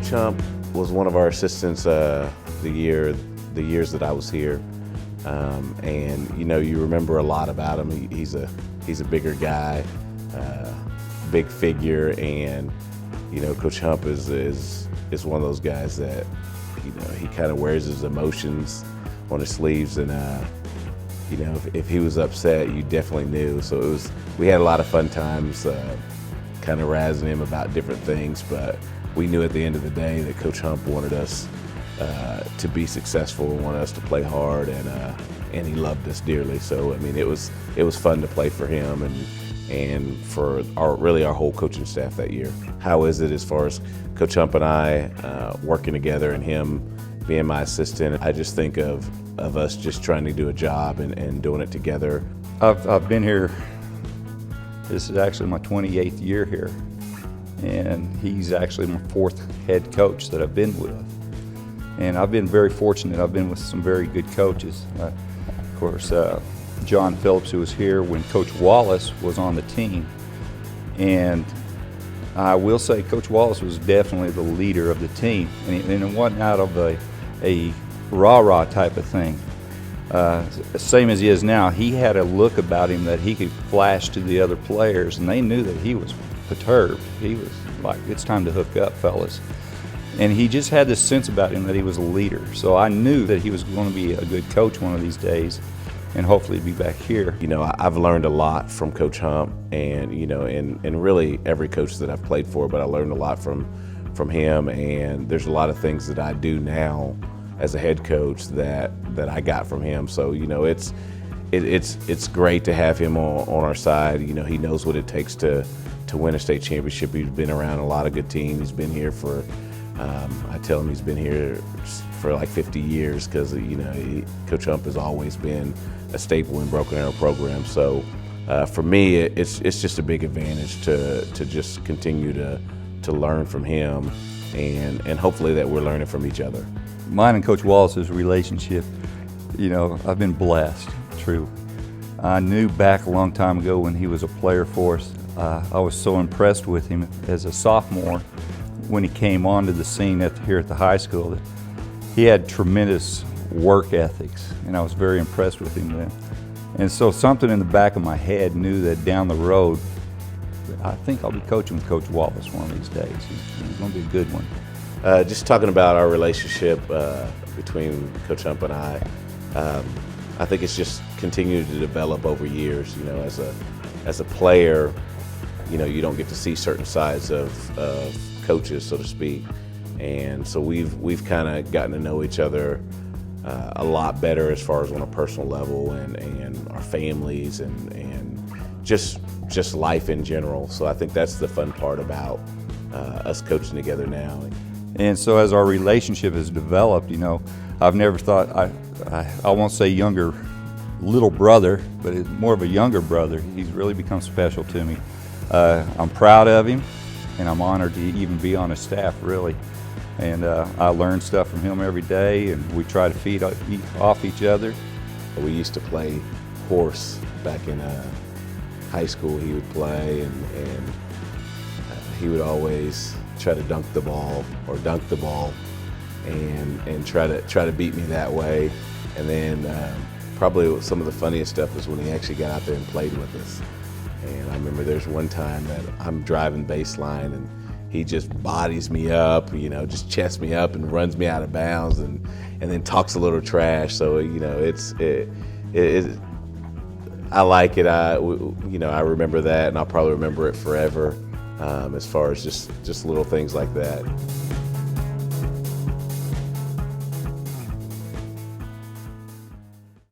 Coach Hump was one of our assistants the years that I was here, and you remember a lot about him. He's a bigger guy, big figure, and Coach Hump is one of those guys that he kind of wears his emotions on his sleeves, and if he was upset, you definitely knew. So we had a lot of fun times, kind of razzing him about different things, but we knew at the end of the day that Coach Hump wanted us to be successful, wanted us to play hard, and he loved us dearly. So I mean, it was fun to play for him and for our whole coaching staff that year. How is it as far as Coach Hump and I working together and him being my assistant? I just think of us just trying to do a job and doing it together. I've been here, this is actually my 28th year here, and he's actually my 4th head coach that I've been with. And I've been very fortunate. I've been with some very good coaches. Of course, John Phillips, who was here when Coach Wallace was on the team. And I will say Coach Wallace was definitely the leader of the team. And it wasn't out of a rah-rah type of thing. Same as he is now, he had a look about him that he could flash to the other players, and they knew that he was perturbed. He was like, it's time to hook up, fellas. And he just had this sense about him that he was a leader. So I knew that he was going to be a good coach one of these days, and hopefully be back here. I've learned a lot from Coach Hump, and and really every coach that I've played for, but I learned a lot from him, and there's a lot of things that I do now as a head coach that I got from him. So it's great to have him on our side. He knows what it takes to win a state championship. He's been around a lot of good teams. He's been here for I tell him he's been here for like 50 years because Coach Hump has always been a staple in Broken Arrow program. So for me, it's just a big advantage to just continue to learn from him, and hopefully that we're learning from each other. Mine and Coach Wallace's relationship, I've been blessed, true. I knew back a long time ago when he was a player for us, I was so impressed with him as a sophomore when he came onto the scene here at the high school that he had tremendous work ethics, and I was very impressed with him then. And so something in the back of my head knew that down the road, I think I'll be coaching with Coach Wallace one of these days. He's going to be a good one. Just talking about our relationship between Coach Hump and I think it's just continued to develop over years. As a player, you don't get to see certain sides of coaches, so to speak, and so we've kind of gotten to know each other a lot better as far as on a personal level, and our families and just life in general. So I think that's the fun part about us coaching together now. And so as our relationship has developed, I've never thought, I won't say younger little brother, but it's more of a younger brother. He's really become special to me. I'm proud of him, and I'm honored to even be on his staff, really. And I learn stuff from him every day, and we try to feed off each other. We used to play horse back in high school. He would play, and he would always try to dunk the ball and try to beat me that way. And then probably some of the funniest stuff was when he actually got out there and played with us. And I remember there's one time that I'm driving baseline and he just bodies me up, just chests me up and runs me out of bounds, and then talks a little trash. So I like it. I remember that, and I'll probably remember it forever. As far as just little things like that.